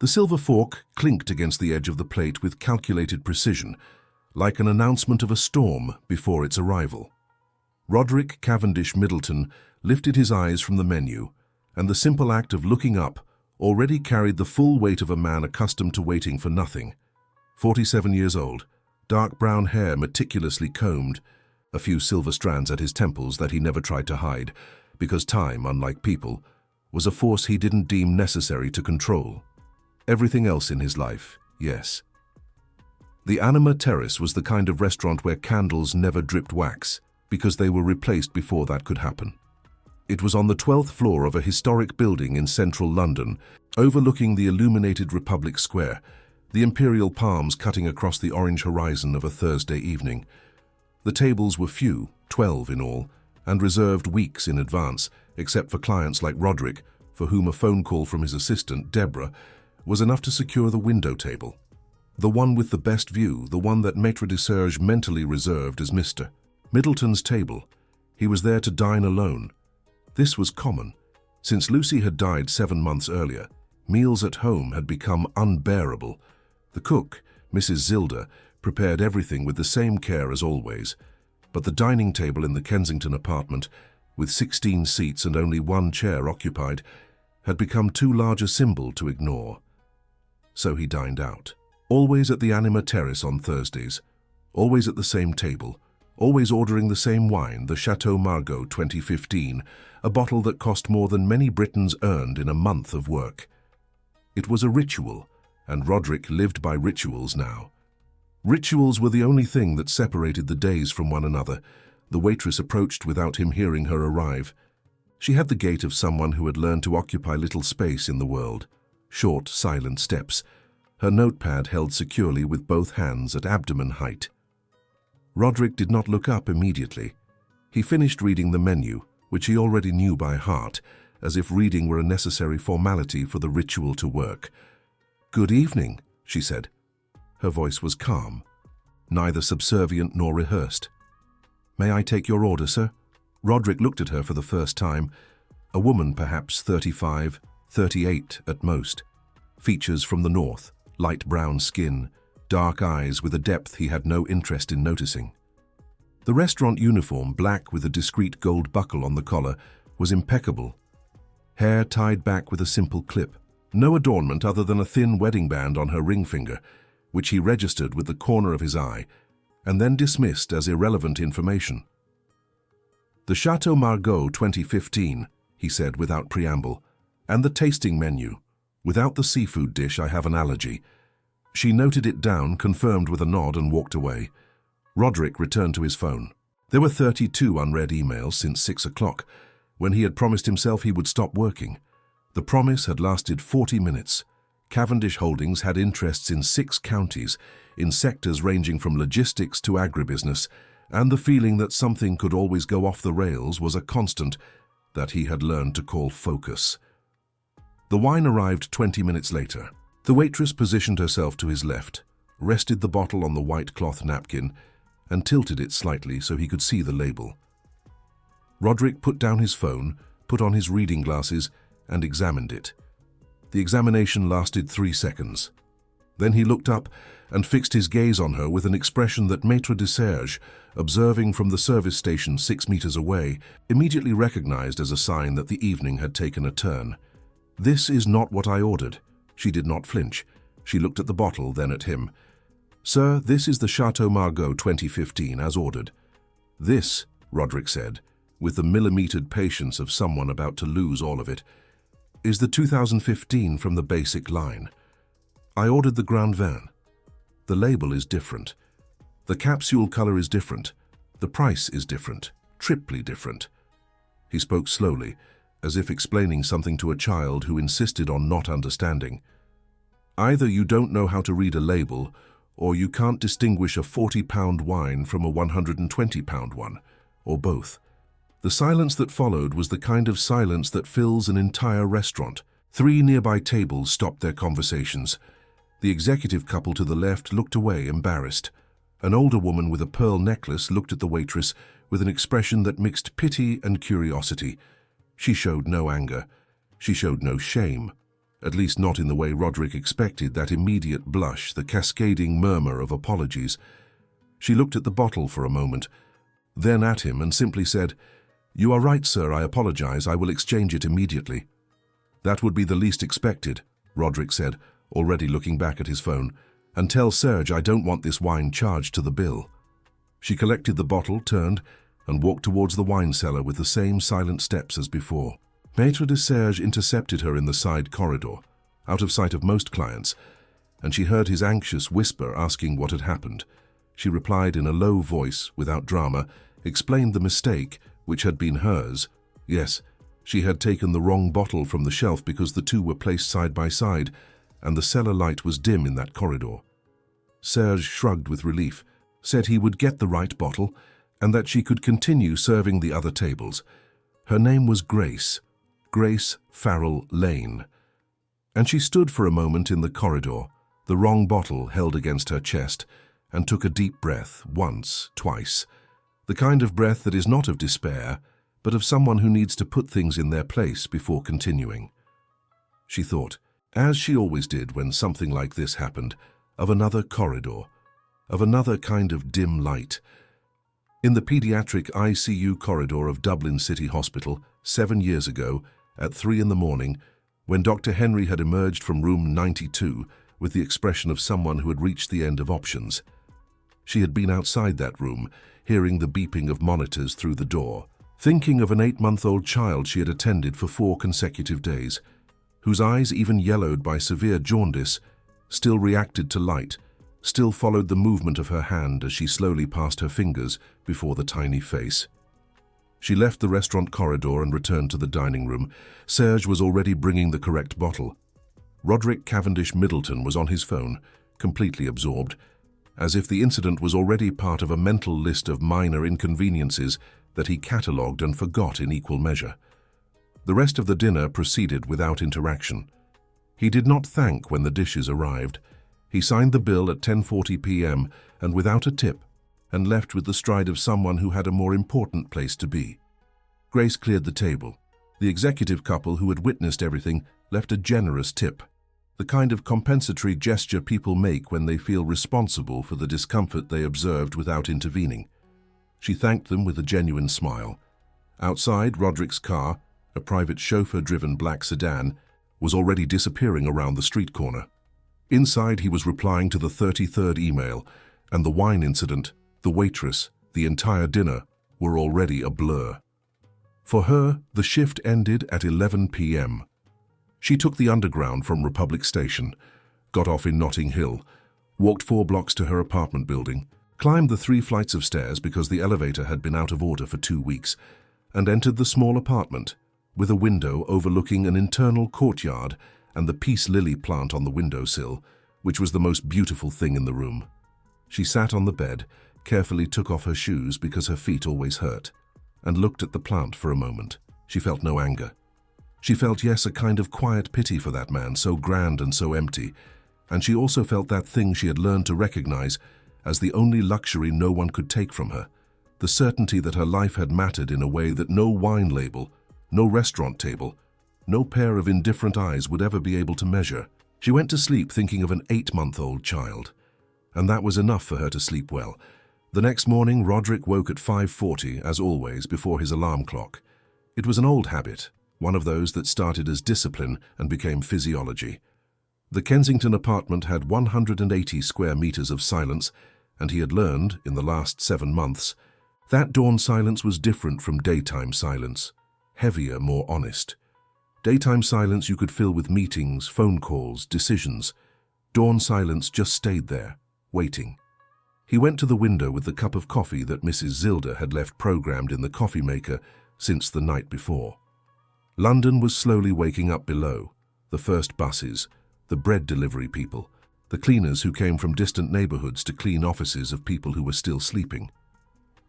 The silver fork clinked against the edge of the plate with calculated precision, like an announcement of a storm before its arrival. Roderick Cavendish Middleton lifted his eyes from the menu, and the simple act of looking up already carried the full weight of a man accustomed to waiting for nothing. 47 years old, dark brown hair meticulously combed, a few silver strands at his temples that he never tried to hide, because time, unlike people, was a force he didn't deem necessary to control. Everything else in his life, yes. The Anima Terrace was the kind of restaurant where candles never dripped wax, because they were replaced before that could happen. It was on the 12th floor of a historic building in central London, overlooking the illuminated Republic Square, the imperial palms cutting across the orange horizon of a Thursday evening. The tables were few, 12 in all, and reserved weeks in advance, except for clients like Roderick, for whom a phone call from his assistant, Deborah, was enough to secure the window table. The one with the best view, the one that Maître de Serge mentally reserved as Mr. Middleton's table. He was there to dine alone. This was common. Since Lucy had died 7 months earlier, meals at home had become unbearable. The cook, Mrs. Zilder, prepared everything with the same care as always, but the dining table in the Kensington apartment, with 16 seats and only 1 chair occupied, had become too large a symbol to ignore. So he dined out. Always at the Anima Terrace on Thursdays, always at the same table, always ordering the same wine, the Chateau Margaux 2015, a bottle that cost more than many Britons earned in a month of work. It was a ritual, and Roderick lived by rituals now. Rituals were the only thing that separated the days from one another. The waitress approached without him hearing her arrive. She had the gait of someone who had learned to occupy little space in the world. Short, silent steps, her notepad held securely with both hands at abdomen height. Roderick did not look up immediately. He finished reading the menu, which he already knew by heart, as if reading were a necessary formality for the ritual to work. "Good evening," she said. Her voice was calm, neither subservient nor rehearsed. "May I take your order, sir?" Roderick looked at her for the first time, a woman perhaps 35, 38 at most. Features from the north, light brown skin, dark eyes with a depth he had no interest in noticing. The restaurant uniform, black with a discreet gold buckle on the collar, was impeccable. Hair tied back with a simple clip. No adornment other than a thin wedding band on her ring finger, which he registered with the corner of his eye, and then dismissed as irrelevant information. "The Chateau Margaux 2015, he said without preamble, "and the tasting menu. Without the seafood dish, I have an allergy." She noted it down, confirmed with a nod, and walked away. Roderick returned to his phone. There were 32 unread emails since 6 o'clock, when he had promised himself he would stop working. The promise had lasted 40 minutes. Cavendish Holdings had interests in 6 counties, in sectors ranging from logistics to agribusiness, and the feeling that something could always go off the rails was a constant that he had learned to call focus. The wine arrived 20 minutes later. The waitress positioned herself to his left, rested the bottle on the white cloth napkin, and tilted it slightly so he could see the label. Roderick put down his phone, put on his reading glasses, and examined it. The examination lasted 3 seconds. Then he looked up and fixed his gaze on her with an expression that Maître de Serge, observing from the service station 6 meters away, immediately recognized as a sign that the evening had taken a turn. "This is not what I ordered." She did not flinch. She looked at the bottle, then at him. "Sir, this is the Chateau Margaux 2015, as ordered." "This," Roderick said, with the millimetered patience of someone about to lose all of it, "is the 2015 from the basic line. I ordered the Grand Vin. The label is different. The capsule color is different. The price is different, triply different." He spoke slowly, as if explaining something to a child who insisted on not understanding. "Either you don't know how to read a label, or you can't distinguish a 40-pound wine from a 120-pound one, or both." The silence that followed was the kind of silence that fills an entire restaurant. 3 nearby tables stopped their conversations. The executive couple to the left looked away, embarrassed. An older woman with a pearl necklace looked at the waitress with an expression that mixed pity and curiosity. She showed no anger. She showed no shame. at least not in the way Roderick expected, that immediate blush, the cascading murmur of apologies. She looked at the bottle for a moment, then at him, and simply said, "You are right, sir, I apologize. I will exchange it immediately." "That would be the least expected," Roderick said, already looking back at his phone. "And tell Serge I don't want this wine charged to the bill." She collected the bottle, turned, and walked towards the wine cellar with the same silent steps as before. Maître de Serge intercepted her in the side corridor, out of sight of most clients, and she heard his anxious whisper asking what had happened. She replied in a low voice, without drama, explained the mistake, which had been hers. Yes, she had taken the wrong bottle from the shelf because the two were placed side by side, and the cellar light was dim in that corridor. Serge shrugged with relief, said he would get the right bottle, and that she could continue serving the other tables. Her name was Grace Farrell Lane. And she stood for a moment in the corridor, the wrong bottle held against her chest, and took a deep breath, once, twice. The kind of breath that is not of despair, but of someone who needs to put things in their place before continuing. She thought, as she always did when something like this happened, of another corridor, of another kind of dim light. In the pediatric ICU corridor of Dublin City Hospital 7 years ago, at 3 in the morning, when Dr. Henry had emerged from room 92 with the expression of someone who had reached the end of options. She had been outside that room, hearing the beeping of monitors through the door, thinking of an 8-month-old child she had attended for 4 consecutive days, whose eyes, even yellowed by severe jaundice, still reacted to light, still followed the movement of her hand as she slowly passed her fingers before the tiny face. She left the restaurant corridor and returned to the dining room. Serge was already bringing the correct bottle. Roderick Cavendish Middleton was on his phone, completely absorbed, as if the incident was already part of a mental list of minor inconveniences that he catalogued and forgot in equal measure. The rest of the dinner proceeded without interaction. He did not thank when the dishes arrived. He signed the bill at 10:40 p.m. and without a tip, and left with the stride of someone who had a more important place to be. Grace cleared the table. The executive couple who had witnessed everything left a generous tip, the kind of compensatory gesture people make when they feel responsible for the discomfort they observed without intervening. She thanked them with a genuine smile. Outside, Roderick's car, a private chauffeur-driven black sedan, was already disappearing around the street corner. Inside, he was replying to the 33rd email, and the wine incident, the waitress, the entire dinner were already a blur. For her, the shift ended at 11 p.m. She took the underground from Republic Station, got off in Notting Hill, walked 4 blocks to her apartment building, climbed the 3 flights of stairs because the elevator had been out of order for 2 weeks, and entered the small apartment, with a window overlooking an internal courtyard and the peace lily plant on the windowsill, which was the most beautiful thing in the room. She sat on the bed, carefully took off her shoes because her feet always hurt, and looked at the plant for a moment. She felt no anger. She felt, yes, a kind of quiet pity for that man, so grand and so empty, and she also felt that thing she had learned to recognize as the only luxury no one could take from her, the certainty that her life had mattered in a way that no wine label, no restaurant table, no pair of indifferent eyes would ever be able to measure. She went to sleep thinking of an 8-month-old child, and that was enough for her to sleep well. The next morning, Roderick woke at 5:40, as always, before his alarm clock. It was an old habit, one of those that started as discipline and became physiology. The Kensington apartment had 180 square meters of silence, and he had learned, in the last 7 months, that dawn silence was different from daytime silence, heavier, more honest. Daytime silence you could fill with meetings, phone calls, decisions. Dawn silence just stayed there, waiting. He went to the window with the cup of coffee that Mrs. Zilder had left programmed in the coffee maker since the night before. London was slowly waking up below, the first buses, the bread delivery people, the cleaners who came from distant neighborhoods to clean offices of people who were still sleeping.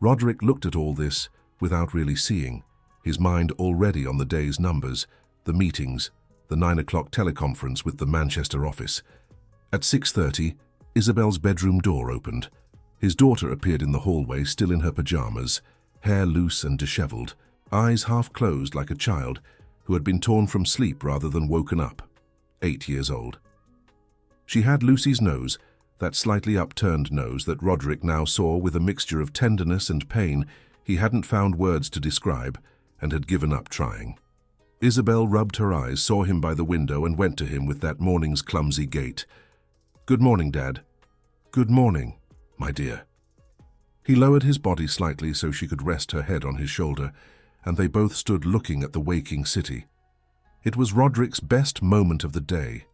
Roderick looked at all this without really seeing, his mind already on the day's numbers, the meetings, the 9 o'clock teleconference with the Manchester office. At 6:30, Isabel's bedroom door opened. His daughter appeared in the hallway, still in her pajamas, hair loose and disheveled, eyes half closed like a child who had been torn from sleep rather than woken up. 8 years old. She had Lucy's nose, that slightly upturned nose that Roderick now saw with a mixture of tenderness and pain he hadn't found words to describe and had given up trying. Isabel rubbed her eyes, saw him by the window and went to him with that morning's clumsy gait. "Good morning, Dad." "Good morning, my dear." He lowered his body slightly so she could rest her head on his shoulder, and they both stood looking at the waking city. It was Roderick's best moment of the day,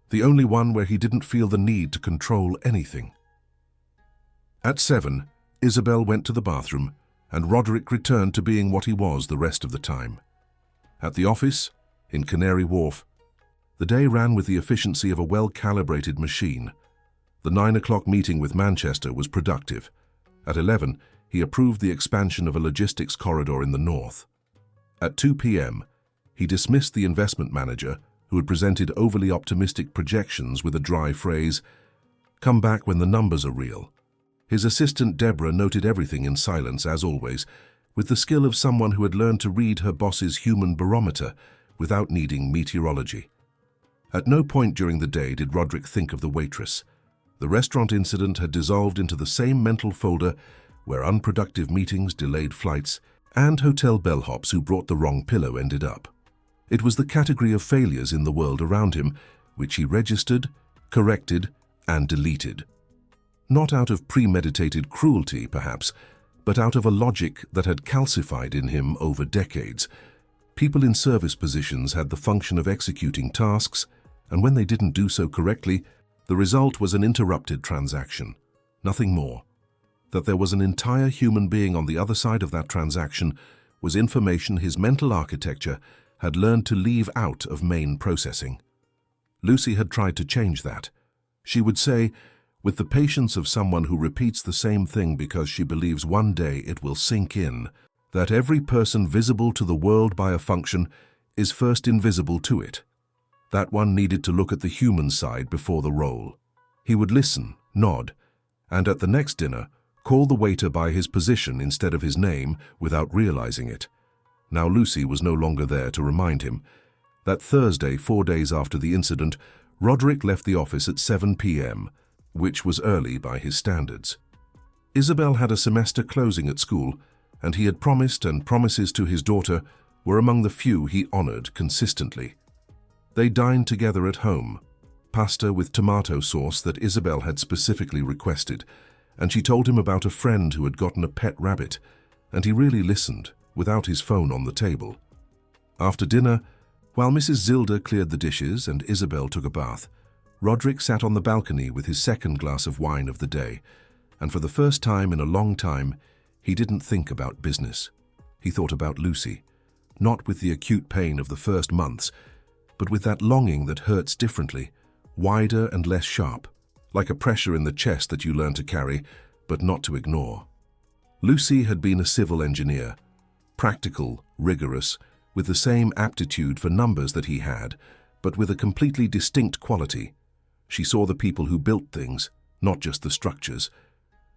the only one where he didn't feel the need to control anything. At 7, Isabel went to the bathroom, and Roderick returned to being what he was the rest of the time. At the office, in Canary Wharf, the day ran with the efficiency of a well-calibrated machine. The 9 o'clock meeting with Manchester was productive. At 11, he approved the expansion of a logistics corridor in the north. At 2 p.m., he dismissed the investment manager who had presented overly optimistic projections with a dry phrase, "Come back when the numbers are real." His assistant Deborah noted everything in silence, as always, with the skill of someone who had learned to read her boss's human barometer without needing meteorology. At no point during the day did Roderick think of the waitress. The restaurant incident had dissolved into the same mental folder where unproductive meetings, delayed flights, and hotel bellhops who brought the wrong pillow ended up. It was the category of failures in the world around him which he registered, corrected, and deleted. Not out of premeditated cruelty, perhaps, but out of a logic that had calcified in him over decades. People in service positions had the function of executing tasks, and when they didn't do so correctly, the result was an interrupted transaction, nothing more. That there was an entire human being on the other side of that transaction was information his mental architecture had learned to leave out of main processing. Lucy had tried to change that. She would say, with the patience of someone who repeats the same thing because she believes one day it will sink in, that every person visible to the world by a function is first invisible to it. That one needed to look at the human side before the role. He would listen, nod, and at the next dinner, call the waiter by his position instead of his name without realizing it. Now Lucy was no longer there to remind him. That Thursday, 4 days after the incident, Roderick left the office at 7 p.m., which was early by his standards. Isabel had a semester closing at school, and he had promised, and promises to his daughter were among the few he honored consistently. They dined together at home, pasta with tomato sauce that Isabel had specifically requested, and she told him about a friend who had gotten a pet rabbit, and he really listened, without his phone on the table. After dinner, while Mrs. Zilda cleared the dishes and Isabel took a bath, Roderick sat on the balcony with his second glass of wine of the day, and for the first time in a long time, he didn't think about business. He thought about Lucy, not with the acute pain of the first months, but with that longing that hurts differently, wider and less sharp, like a pressure in the chest that you learn to carry, but not to ignore. Lucy had been a civil engineer, practical, rigorous, with the same aptitude for numbers that he had, but with a completely distinct quality. She saw the people who built things, not just the structures.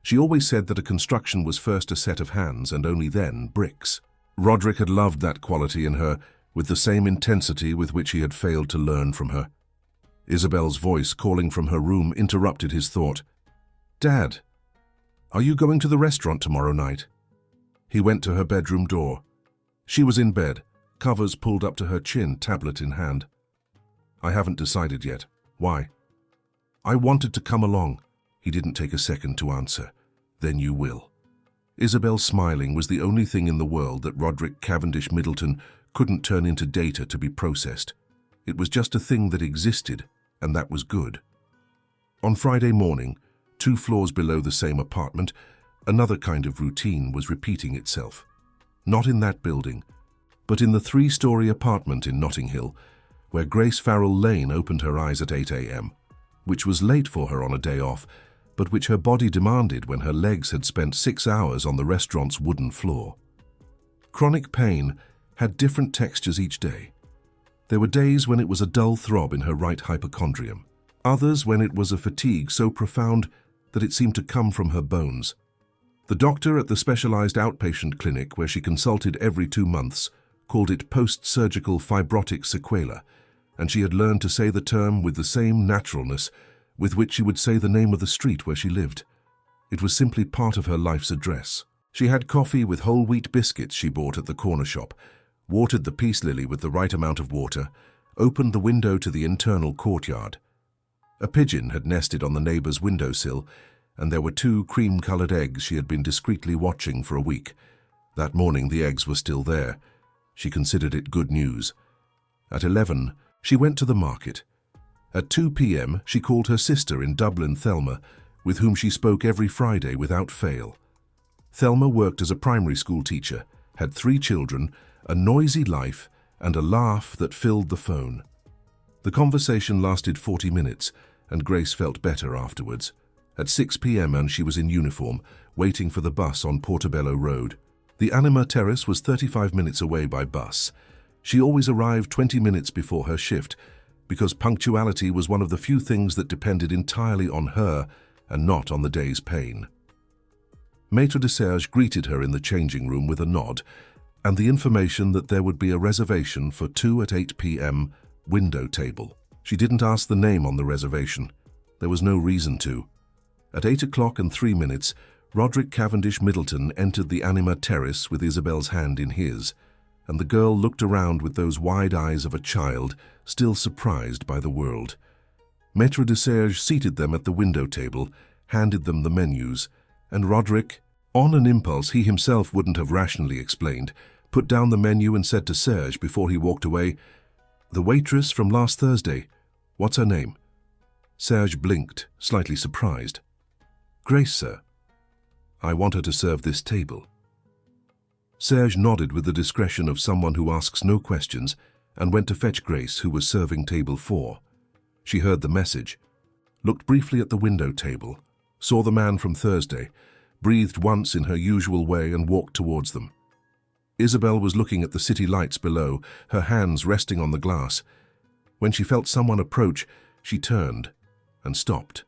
She always said that a construction was first a set of hands and only then bricks. Roderick had loved that quality in her with the same intensity with which he had failed to learn from her. Isabel's voice calling from her room interrupted his thought. "Dad, are you going to the restaurant tomorrow night?" He went to her bedroom door. She was in bed, covers pulled up to her chin, tablet in hand. "I haven't decided yet. Why?" "I wanted to come along." He didn't take a second to answer. "Then you will." Isabel's smiling was the only thing in the world that Roderick Cavendish Middleton couldn't turn into data to be processed. It was just a thing that existed, and that was good. On Friday morning, 2 floors below the same apartment, another kind of routine was repeating itself. Not in that building, but in the 3-story apartment in Notting Hill, where Grace Farrell Lane opened her eyes at 8 a.m., which was late for her on a day off, but which her body demanded when her legs had spent 6 hours on the restaurant's wooden floor. Chronic pain had different textures each day. There were days when it was a dull throb in her right hypochondrium, others when it was a fatigue so profound that it seemed to come from her bones. The doctor at the specialized outpatient clinic where she consulted every 2 months called it post-surgical fibrotic sequela, and she had learned to say the term with the same naturalness with which she would say the name of the street where she lived. It was simply part of her life's address. She had coffee with whole wheat biscuits she bought at the corner shop, watered the peace lily with the right amount of water, opened the window to the internal courtyard. A pigeon had nested on the neighbor's windowsill, and there were 2 cream-colored eggs she had been discreetly watching for a week. That morning the eggs were still there. She considered it good news. At 11, she went to the market. At 2 p.m., she called her sister in Dublin, Thelma, with whom she spoke every Friday without fail. Thelma worked as a primary school teacher, had 3 children, a noisy life, and a laugh that filled the phone. The conversation lasted 40 minutes, and Grace felt better afterwards. At 6 p.m. and she was in uniform, waiting for the bus on Portobello Road. The Anima Terrace was 35 minutes away by bus. She always arrived 20 minutes before her shift, because punctuality was one of the few things that depended entirely on her and not on the day's pain. Maître de Serge greeted her in the changing room with a nod and the information that there would be a reservation for 2 at 8 p.m. window table. She didn't ask the name on the reservation. There was no reason to. At 8 o'clock and 3 minutes, Roderick Cavendish Middleton entered the Anima Terrace with Isabel's hand in his, and the girl looked around with those wide eyes of a child, still surprised by the world. Maître de Serge seated them at the window table, handed them the menus, and Roderick, on an impulse he himself wouldn't have rationally explained, put down the menu and said to Serge before he walked away, "The waitress from last Thursday. What's her name?" Serge blinked, slightly surprised. "Grace, sir. I want her to serve this table." Serge nodded with the discretion of someone who asks no questions and went to fetch Grace, who was serving table 4. She heard the message, looked briefly at the window table, saw the man from Thursday, breathed once in her usual way and walked towards them. Isabel was looking at the city lights below, her hands resting on the glass. When she felt someone approach, she turned and stopped.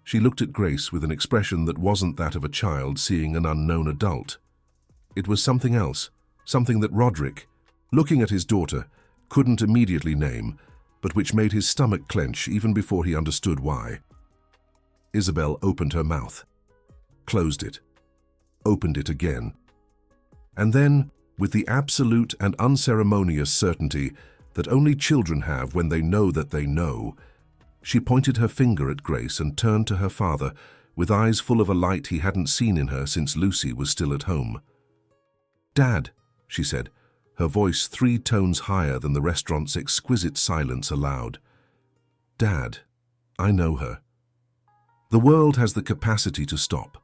She looked at Grace with an expression that wasn't that of a child seeing an unknown adult. It was something else, something that Roderick, looking at his daughter, couldn't immediately name, but which made his stomach clench even before he understood why. Isabel opened her mouth, closed it, opened it again. And then, with the absolute and unceremonious certainty that only children have when they know that they know, she pointed her finger at Grace and turned to her father with eyes full of a light he hadn't seen in her since Lucy was still at home. "Dad," she said, her voice 3 tones higher than the restaurant's exquisite silence allowed. "Dad, I know her." The world has the capacity to stop.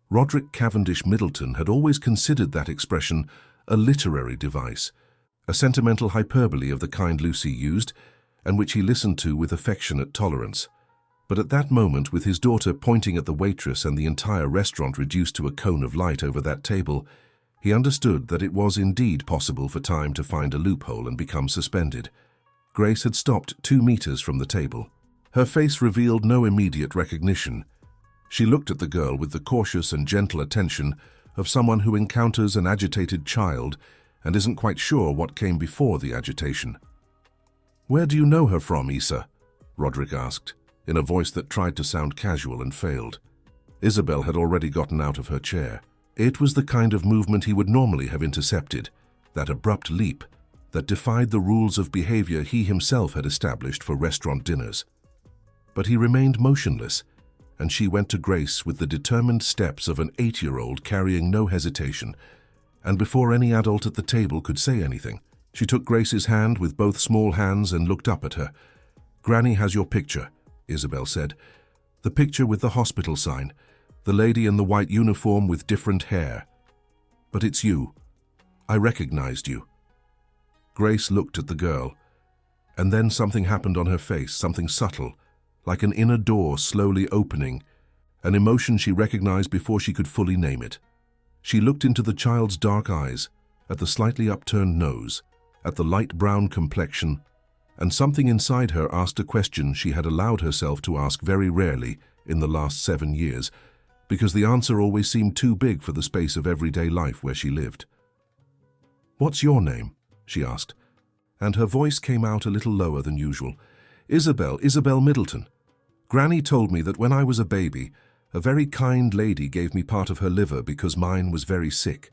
Roderick Cavendish Middleton had always considered that expression a literary device, a sentimental hyperbole of the kind Lucy used, and which he listened to with affectionate tolerance. But at that moment, with his daughter pointing at the waitress and the entire restaurant reduced to a cone of light over that table, he understood that it was indeed possible for time to find a loophole and become suspended. Grace had stopped 2 meters from the table. Her face revealed no immediate recognition. She looked at the girl with the cautious and gentle attention of someone who encounters an agitated child and isn't quite sure what came before the agitation. "Where do you know her from, Issa?" Roderick asked, in a voice that tried to sound casual and failed. Isabel had already gotten out of her chair. It was the kind of movement he would normally have intercepted, that abrupt leap that defied the rules of behavior he himself had established for restaurant dinners. But he remained motionless, and she went to Grace with the determined steps of an 8-year-old carrying no hesitation, and before any adult at the table could say anything, she took Grace's hand with both small hands and looked up at her. "Granny has your picture," Isabel said. "The picture with the hospital sign, the lady in the white uniform with different hair. But it's you. I recognized you." Grace looked at the girl, and then something happened on her face, something subtle, like an inner door slowly opening, an emotion she recognized before she could fully name it. She looked into the child's dark eyes, at the slightly upturned nose, at the light brown complexion, and something inside her asked a question she had allowed herself to ask very rarely in the last 7 years, because the answer always seemed too big for the space of everyday life where she lived. "What's your name?" she asked. and her voice came out a little lower than usual. Isabel Middleton. Granny told me that when I was a baby, a very kind lady gave me part of her liver because mine was very sick.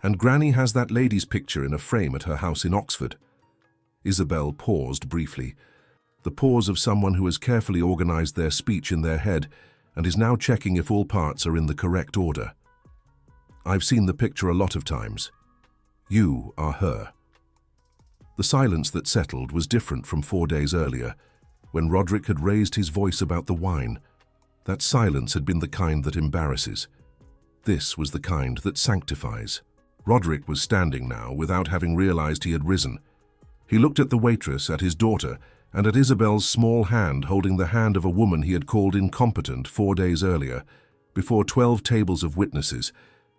And Granny has that lady's picture in a frame at her house in Oxford. Isabel paused briefly, the pause of someone who has carefully organized their speech in their head and is now checking if all parts are in the correct order. I've seen the picture a lot of times. You are her. The silence that settled was different from 4 days earlier, when Roderick had raised his voice about the wine. That silence had been the kind that embarrasses. This was the kind that sanctifies. Roderick was standing now without having realized he had risen. He looked at the waitress, at his daughter, and at Isabel's small hand holding the hand of a woman he had called incompetent 4 days earlier, before 12 tables of witnesses,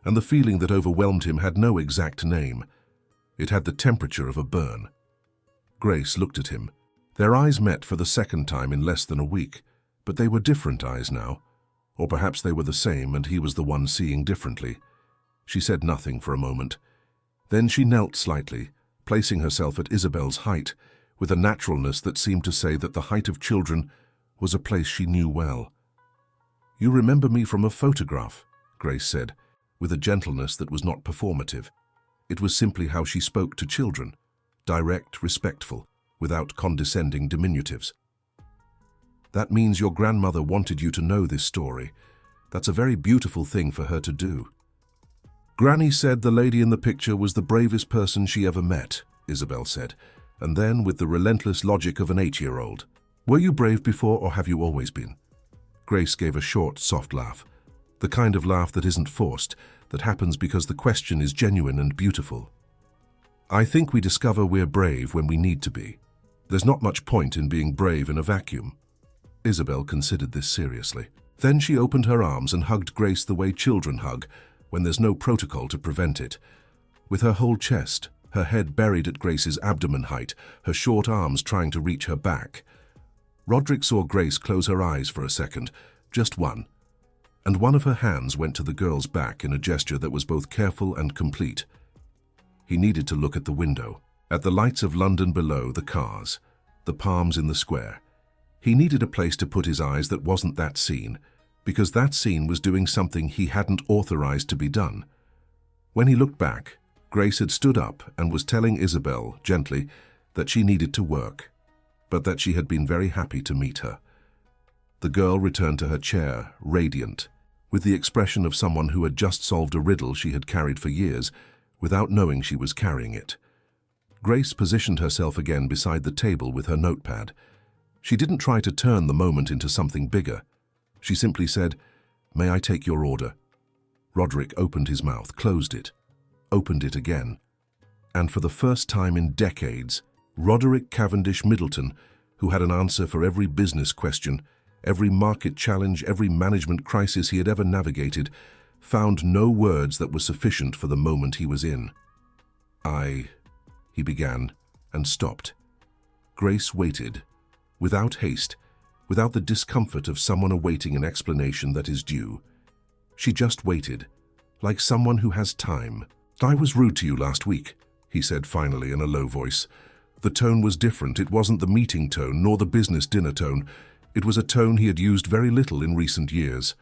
and the feeling that overwhelmed him had no exact name. It had the temperature of a burn. Grace looked at him. Their eyes met for the second time in less than a week, but they were different eyes now. Or perhaps they were the same and he was the one seeing differently. She said nothing for a moment. Then she knelt slightly, placing herself at Isabel's height, with a naturalness that seemed to say that the height of children was a place she knew well. "You remember me from a photograph," Grace said, with a gentleness that was not performative. It was simply how she spoke to children, direct, respectful, without condescending diminutives. "That means your grandmother wanted you to know this story. That's a very beautiful thing for her to do." "Granny said the lady in the picture was the bravest person she ever met," Isabel said, and then with the relentless logic of an 8-year-old. "Were you brave before or have you always been?" Grace gave a short, soft laugh. The kind of laugh that isn't forced, that happens because the question is genuine and beautiful. "I think we discover we're brave when we need to be. There's not much point in being brave in a vacuum." Isabel considered this seriously. Then she opened her arms and hugged Grace the way children hug, when there's no protocol to prevent it. With her whole chest, her head buried at Grace's abdomen height, her short arms trying to reach her back. Roderick saw Grace close her eyes for a second, just one, and one of her hands went to the girl's back in a gesture that was both careful and complete. He needed to look at the window, at the lights of London below, the cars, the palms in the square. He needed a place to put his eyes that wasn't that scene, because that scene was doing something he hadn't authorized to be done. When he looked back, Grace had stood up and was telling Isabel, gently, that she needed to work, but that she had been very happy to meet her. The girl returned to her chair, radiant, with the expression of someone who had just solved a riddle she had carried for years, without knowing she was carrying it. Grace positioned herself again beside the table with her notepad. She didn't try to turn the moment into something bigger. She simply said, "May I take your order?" Roderick opened his mouth, closed it, opened it again. And for the first time in decades, Roderick Cavendish Middleton, who had an answer for every business question, every market challenge, every management crisis he had ever navigated, found no words that were sufficient for the moment he was in. He began, and stopped. Grace waited, without haste, without the discomfort of someone awaiting an explanation that is due. She just waited, like someone who has time. "I was rude to you last week," he said finally in a low voice. The tone was different. It wasn't the meeting tone, nor the business dinner tone. It was a tone he had used very little in recent years.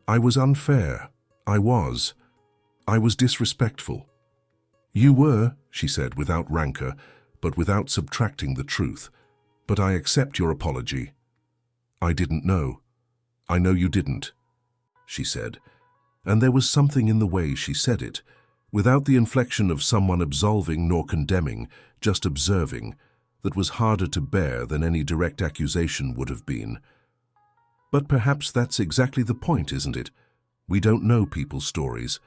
"I was unfair. I was disrespectful." "You were," she said without rancor, but without subtracting the truth. "But I accept your apology." "I didn't know." "I know you didn't," she said. And there was something in the way she said it, without the inflection of someone absolving nor condemning, just observing, that was harder to bear than any direct accusation would have been. But perhaps that's exactly the point, isn't it? We don't know people's stories,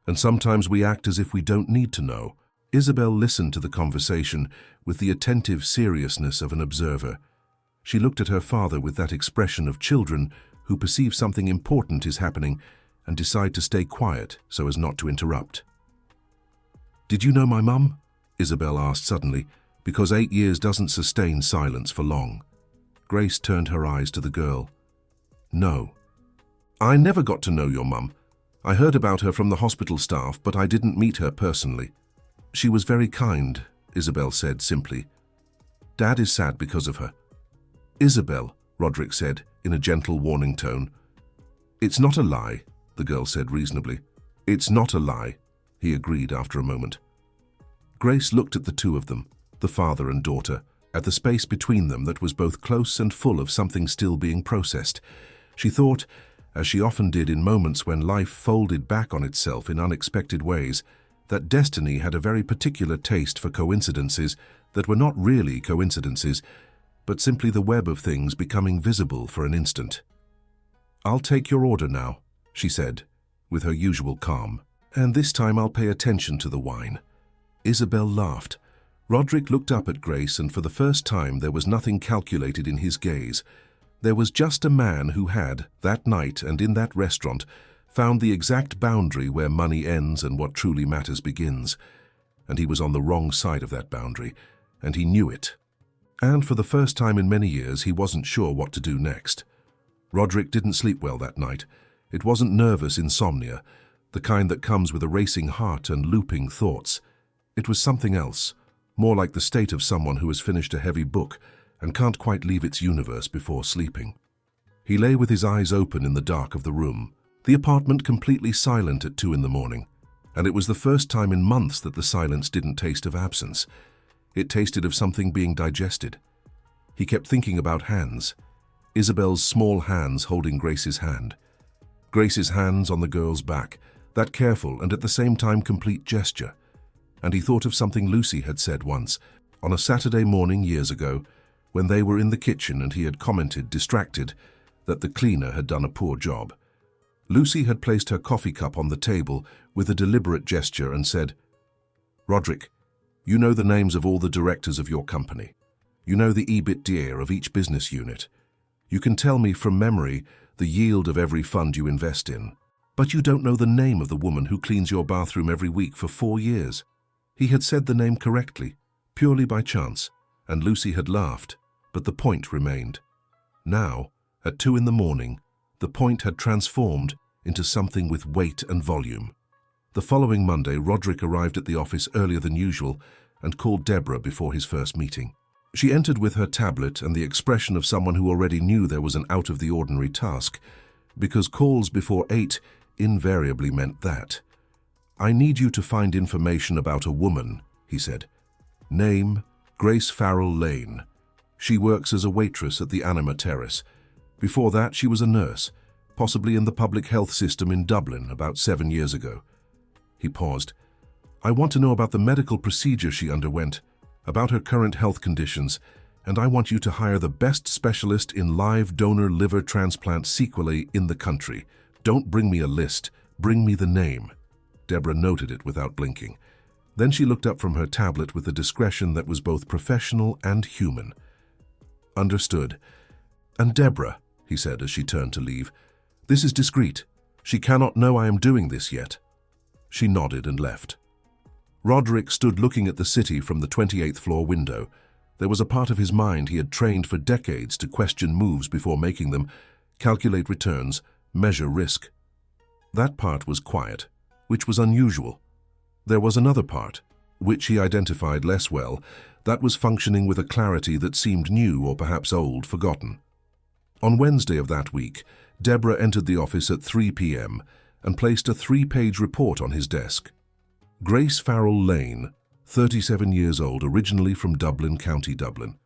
and sometimes we act as if we don't need to know. Isabel listened to the conversation with the attentive seriousness of an observer. She looked at her father with that expression of children who perceive something important is happening and decide to stay quiet so as not to interrupt. "Did you know my mum?" Isabel asked suddenly, because 8 years doesn't sustain silence for long. Grace turned her eyes to the girl. "No. I never got to know your mum. I heard about her from the hospital staff, but I didn't meet her personally. She was very kind, Isabel said simply. Dad is sad because of her. Isabel, Roderick said in a gentle warning tone. It's not a lie, the girl said reasonably. It's not a lie, he agreed after a moment. Grace looked at the two of them, the father and daughter, at the space between them that was both close and full of something still being processed. She thought, as she often did in moments when life folded back on itself in unexpected ways, that destiny had a very particular taste for coincidences that were not really coincidences, but simply the web of things becoming visible for an instant. I'll take your order now, she said, with her usual calm, and this time I'll pay attention to the wine. Isabel laughed. Roderick looked up at Grace, and for the first time there was nothing calculated in his gaze. There was just a man who had, that night and in that restaurant, found the exact boundary where money ends and what truly matters begins. And he was on the wrong side of that boundary, and he knew it. And for the first time in many years, he wasn't sure what to do next. Roderick didn't sleep well that night. It wasn't nervous insomnia, the kind that comes with a racing heart and looping thoughts. It was something else, more like the state of someone who has finished a heavy book and can't quite leave its universe before sleeping. He lay with his eyes open in the dark of the room, the apartment completely silent at 2 in the morning, and it was the first time in months that the silence didn't taste of absence. It tasted of something being digested. He kept thinking about hands, Isabel's small hands holding Grace's hand. Grace's hands on the girl's back, that careful and at the same time complete gesture. And he thought of something Lucy had said once, on a Saturday morning years ago, when they were in the kitchen and he had commented, distracted, that the cleaner had done a poor job. Lucy had placed her coffee cup on the table with a deliberate gesture and said, Roderick, you know the names of all the directors of your company. You know the EBITDA of each business unit. You can tell me from memory the yield of every fund you invest in. But you don't know the name of the woman who cleans your bathroom every week for 4 years. He had said the name correctly, purely by chance, and Lucy had laughed, but the point remained. Now, at 2 in the morning, the point had transformed into something with weight and volume. The following Monday, Roderick arrived at the office earlier than usual and called Deborah before his first meeting. She entered with her tablet and the expression of someone who already knew there was an out-of-the-ordinary task, because calls before 8 invariably meant that. I need you to find information about a woman, he said. Name, Grace Farrell Lane. She works as a waitress at the Anima Terrace. Before that, she was a nurse, possibly in the public health system in Dublin about 7 years ago. He paused. I want to know about the medical procedure she underwent, about her current health conditions, and I want you to hire the best specialist in live donor liver transplant sequelae in the country. Don't bring me a list, bring me the name. Deborah noted it without blinking. Then she looked up from her tablet with a discretion that was both professional and human. Understood. And Deborah, he said as she turned to leave, this is discreet. She cannot know I am doing this yet. She nodded and left. Roderick stood looking at the city from the 28th floor window. There was a part of his mind he had trained for decades to question moves before making them, calculate returns, measure risk. That part was quiet, which was unusual. There was another part, which he identified less well, that was functioning with a clarity that seemed new or perhaps old, forgotten. On Wednesday of that week, Deborah entered the office at 3 p.m. and placed a 3-page report on his desk. Grace Farrell Lane, 37 years old, originally from Dublin, County Dublin.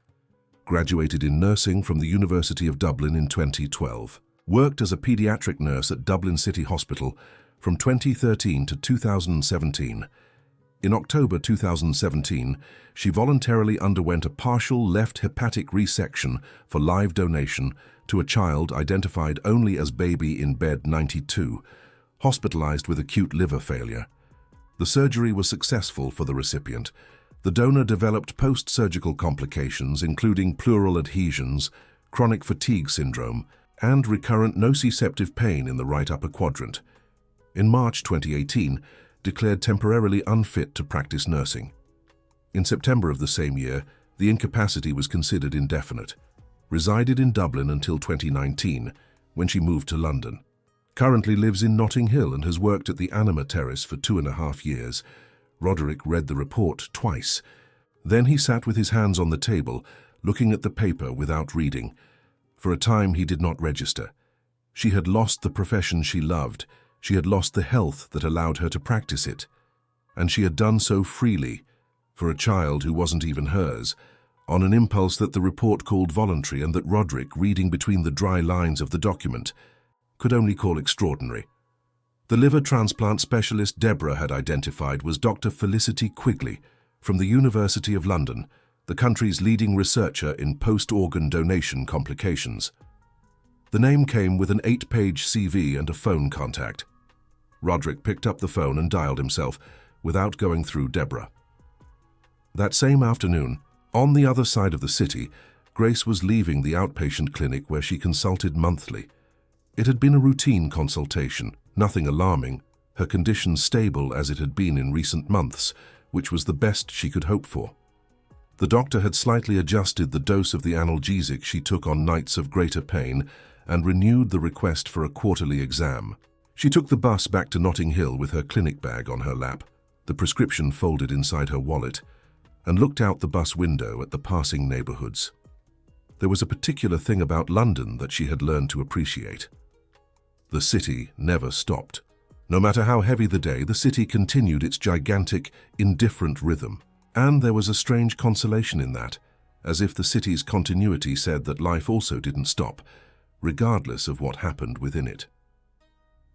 Graduated in nursing from the University of Dublin in 2012. Worked as a pediatric nurse at Dublin City Hospital from 2013 to 2017. In October 2017, she voluntarily underwent a partial left hepatic resection for live donation to a child identified only as baby in bed 92, hospitalized with acute liver failure. The surgery was successful for the recipient. The donor developed post-surgical complications including pleural adhesions, chronic fatigue syndrome, and recurrent nociceptive pain in the right upper quadrant. In March 2018, declared temporarily unfit to practice nursing. In September of the same year, the incapacity was considered indefinite. Resided in Dublin until 2019, when she moved to London. Currently lives in Notting Hill and has worked at the Anima Terrace for 2.5 years. Roderick read the report twice. Then he sat with his hands on the table, looking at the paper without reading. For a time he did not register. She had lost the profession she loved. She had lost the health that allowed her to practice it. And she had done so freely, for a child who wasn't even hers, on an impulse that the report called voluntary and that Roderick, reading between the dry lines of the document, could only call extraordinary. The liver transplant specialist Deborah had identified was Dr. Felicity Quigley from the University of London, the country's leading researcher in post-organ donation complications. The name came with an 8-page CV and a phone contact. Roderick picked up the phone and dialed himself, without going through Deborah. That same afternoon, on the other side of the city, Grace was leaving the outpatient clinic where she consulted monthly. It had been a routine consultation, nothing alarming, her condition stable as it had been in recent months, which was the best she could hope for. The doctor had slightly adjusted the dose of the analgesic she took on nights of greater pain and renewed the request for a quarterly exam. She took the bus back to Notting Hill with her clinic bag on her lap, the prescription folded inside her wallet, and looked out the bus window at the passing neighborhoods. There was a particular thing about London that she had learned to appreciate. The city never stopped. No matter how heavy the day, the city continued its gigantic, indifferent rhythm. And there was a strange consolation in that, as if the city's continuity said that life also didn't stop, regardless of what happened within it.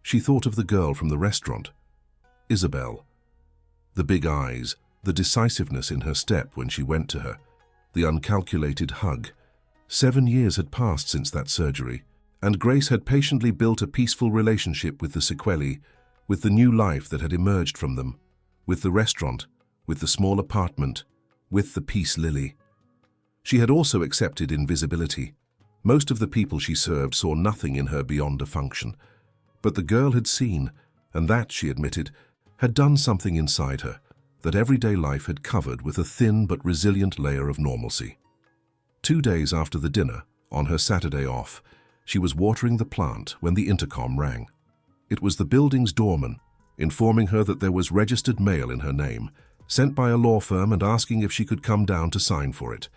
She thought of the girl from the restaurant, Isabel. The big eyes, the decisiveness in her step when she went to her, the uncalculated hug. 7 years had passed since that surgery, and Grace had patiently built a peaceful relationship with the sequelae, with the new life that had emerged from them, with the restaurant, with the small apartment, with the peace lily. She had also accepted invisibility. Most of the people she served saw nothing in her beyond a function. But the girl had seen, and that, she admitted, had done something inside her that everyday life had covered with a thin but resilient layer of normalcy. 2 days after the dinner, on her Saturday off, she was watering the plant when the intercom rang. It was the building's doorman, informing her that there was registered mail in her name, sent by a law firm and asking if she could come down to sign for it.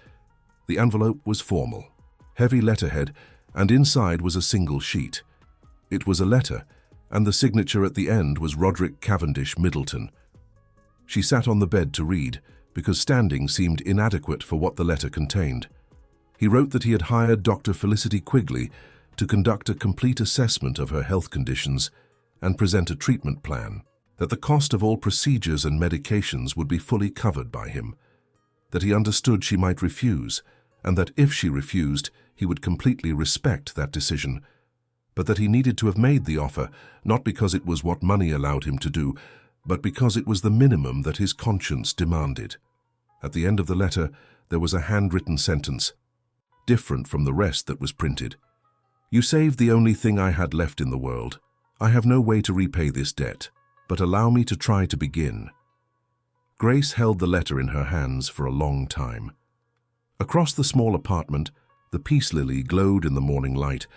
The envelope was formal, heavy letterhead, and inside was a single sheet. It was a letter, and the signature at the end was Roderick Cavendish Middleton. She sat on the bed to read, because standing seemed inadequate for what the letter contained. He wrote that he had hired Dr. Felicity Quigley to conduct a complete assessment of her health conditions and present a treatment plan, that the cost of all procedures and medications would be fully covered by him, that he understood she might refuse, and that if she refused, he would completely respect that decision, but that he needed to have made the offer, not because it was what money allowed him to do, but because it was the minimum that his conscience demanded. At the end of the letter, there was a handwritten sentence, different from the rest that was printed. "You saved the only thing I had left in the world. I have no way to repay this debt, but allow me to try to begin." Grace held the letter in her hands for a long time. Across the small apartment, the peace lily glowed in the morning light,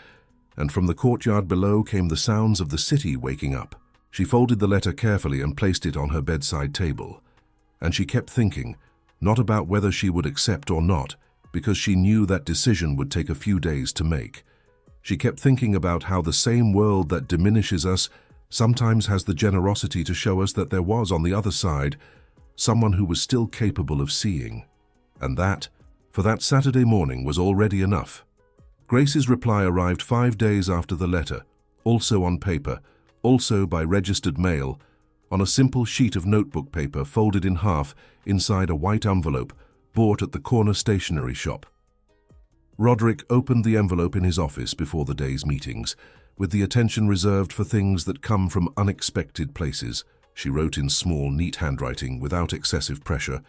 and from the courtyard below came the sounds of the city waking up. She folded the letter carefully and placed it on her bedside table, and she kept thinking, not about whether she would accept or not, because she knew that decision would take a few days to make. She kept thinking about how the same world that diminishes us sometimes has the generosity to show us that there was on the other side someone who was still capable of seeing. And that, for that Saturday morning, was already enough. Grace's reply arrived 5 days after the letter, also on paper, also by registered mail, on a simple sheet of notebook paper folded in half inside a white envelope bought at the corner stationery shop. Roderick opened the envelope in his office before the day's meetings, with the attention reserved for things that come from unexpected places. She wrote in small, neat handwriting without excessive pressure,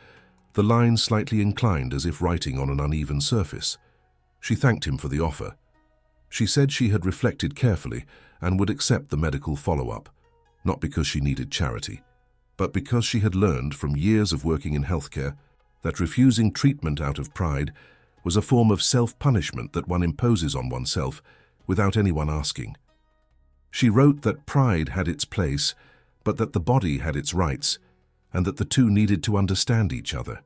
the lines slightly inclined as if writing on an uneven surface. She thanked him for the offer. She said she had reflected carefully and would accept the medical follow-up, not because she needed charity, but because she had learned from years of working in healthcare that refusing treatment out of pride was a form of self-punishment that one imposes on oneself without anyone asking. She wrote that pride had its place, but that the body had its rights, and that the two needed to understand each other.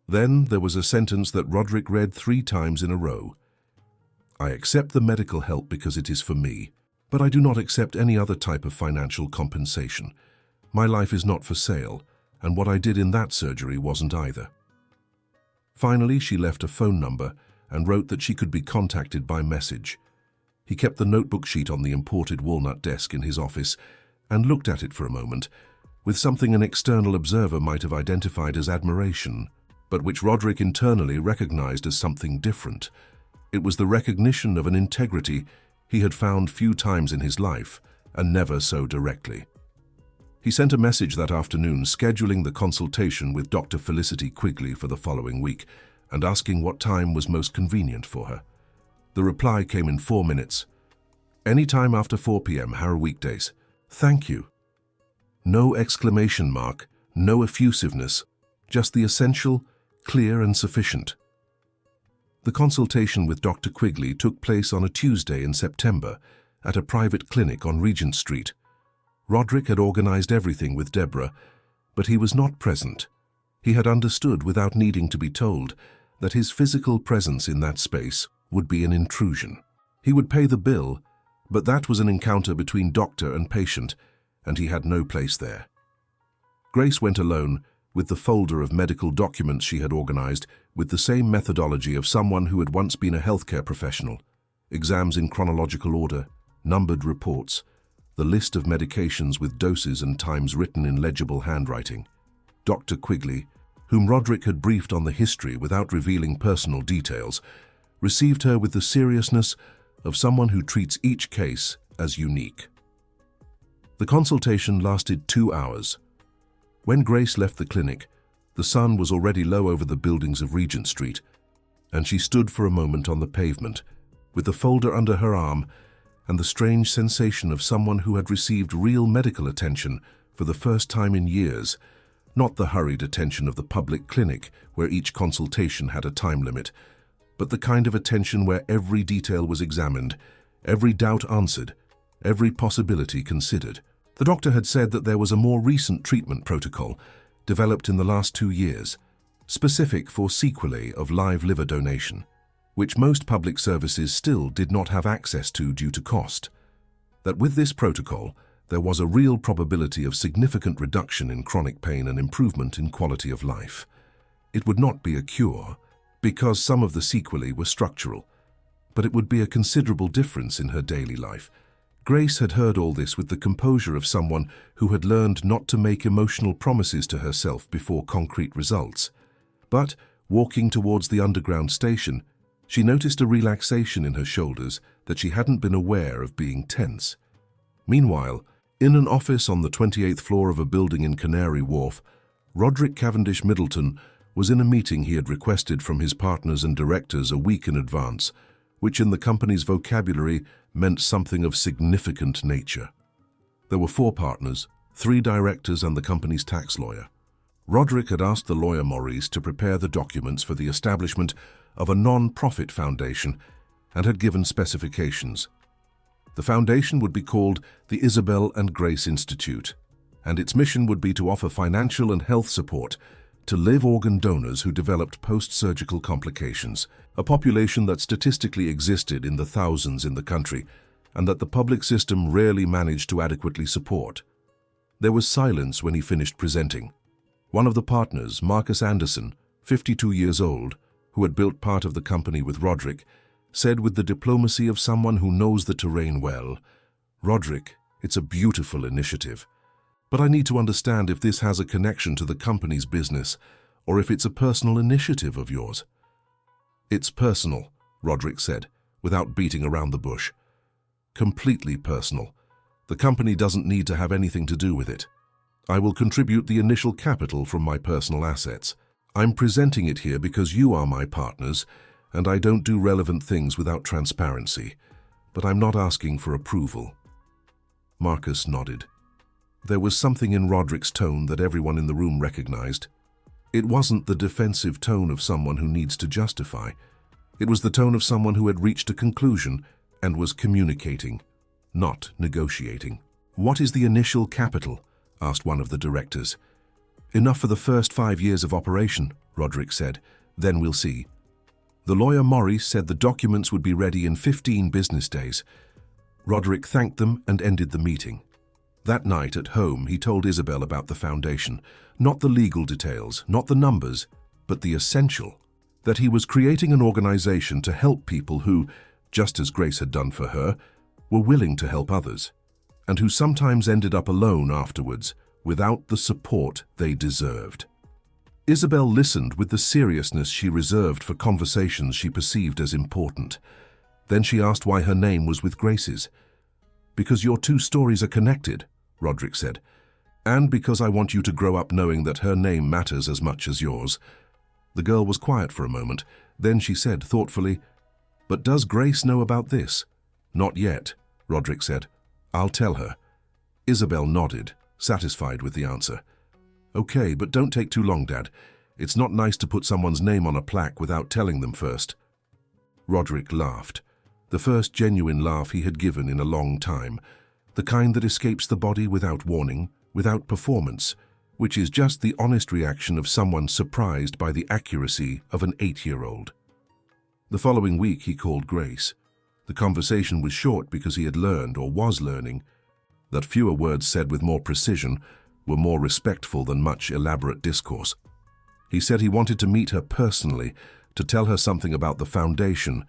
Then there was a sentence that Roderick read 3 times in a row. "I accept the medical help because it is for me, but I do not accept any other type of financial compensation. My life is not for sale, and what I did in that surgery wasn't either." Finally, she left a phone number and wrote that she could be contacted by message. He kept the notebook sheet on the imported walnut desk in his office and looked at it for a moment, with something an external observer might have identified as admiration, but which Roderick internally recognized as something different. It was the recognition of an integrity he had found few times in his life, and never so directly. He sent a message that afternoon scheduling the consultation with Dr. Felicity Quigley for the following week and asking what time was most convenient for her. The reply came in 4 minutes. "Any time after 4 p.m. Harrow weekdays. Thank you." No exclamation mark, no effusiveness, just the essential, clear and sufficient. The consultation with Dr. Quigley took place on a Tuesday in September at a private clinic on Regent Street. Roderick had organized everything with Deborah, but he was not present. He had understood without needing to be told that his physical presence in that space would be an intrusion. He would pay the bill, but that was an encounter between doctor and patient, and he had no place there. Grace went alone, with the folder of medical documents she had organized, with the same methodology of someone who had once been a healthcare professional. Exams in chronological order, numbered reports, the list of medications with doses and times written in legible handwriting. Dr. Quigley, whom Roderick had briefed on the history without revealing personal details, received her with the seriousness of someone who treats each case as unique. The consultation lasted 2 hours. When Grace left the clinic, the sun was already low over the buildings of Regent Street, and she stood for a moment on the pavement, with the folder under her arm and the strange sensation of someone who had received real medical attention for the first time in years, not the hurried attention of the public clinic where each consultation had a time limit, but the kind of attention where every detail was examined, every doubt answered, every possibility considered. The doctor had said that there was a more recent treatment protocol developed in the last 2 years, specific for sequelae of live liver donation, which most public services still did not have access to due to cost. That with this protocol, there was a real probability of significant reduction in chronic pain and improvement in quality of life. It would not be a cure, because some of the sequelae were structural, but it would be a considerable difference in her daily life. Grace had heard all this with the composure of someone who had learned not to make emotional promises to herself before concrete results. But, walking towards the underground station, she noticed a relaxation in her shoulders that she hadn't been aware of being tense. Meanwhile, in an office on the 28th floor of a building in Canary Wharf, Roderick Cavendish Middleton was in a meeting he had requested from his partners and directors a week in advance, which in the company's vocabulary meant something of significant nature. There were 4 partners, 3 directors and the company's tax lawyer. Roderick had asked the lawyer Maurice to prepare the documents for the establishment of a non-profit foundation and had given specifications. The foundation would be called the Isabel and Grace Institute, and its mission would be to offer financial and health support to live organ donors who developed post-surgical complications, a population that statistically existed in the thousands in the country and that the public system rarely managed to adequately support. There was silence when he finished presenting. One of the partners, Marcus Anderson, 52 years old, who had built part of the company with Roderick, said with the diplomacy of someone who knows the terrain well, "Roderick, it's a beautiful initiative. But I need to understand if this has a connection to the company's business, or if it's a personal initiative of yours." "It's personal," Roderick said, without beating around the bush. "Completely personal. The company doesn't need to have anything to do with it. I will contribute the initial capital from my personal assets. I'm presenting it here because you are my partners, and I don't do relevant things without transparency, but I'm not asking for approval." Marcus nodded. There was something in Roderick's tone that everyone in the room recognized. It wasn't the defensive tone of someone who needs to justify. It was the tone of someone who had reached a conclusion and was communicating, not negotiating. "What is the initial capital?" asked one of the directors. Enough for the first 5 years of operation, Roderick said. Then we'll see. The lawyer Maurice said the documents would be ready in 15 business days. Roderick thanked them and ended the meeting. That night at home, he told Isabel about the foundation. Not the legal details, not the numbers, but the essential. That he was creating an organization to help people who, just as Grace had done for her, were willing to help others, and who sometimes ended up alone afterwards, without the support they deserved. Isabel listened with the seriousness she reserved for conversations she perceived as important. Then she asked why her name was with Grace's. "Because your two stories are connected," Roderick said, "and because I want you to grow up knowing that her name matters as much as yours." The girl was quiet for a moment. Then she said thoughtfully, "But does Grace know about this?" "Not yet," Roderick said. "I'll tell her." Isabel nodded, satisfied with the answer. "Okay, but don't take too long, Dad. It's not nice to put someone's name on a plaque without telling them first." Roderick laughed, the first genuine laugh he had given in a long time, the kind that escapes the body without warning, without performance, which is just the honest reaction of someone surprised by the accuracy of an 8-year-old. The following week he called Grace. The conversation was short because he had learned, or was learning, that fewer words said with more precision were more respectful than much elaborate discourse. He said he wanted to meet her personally, to tell her something about the foundation,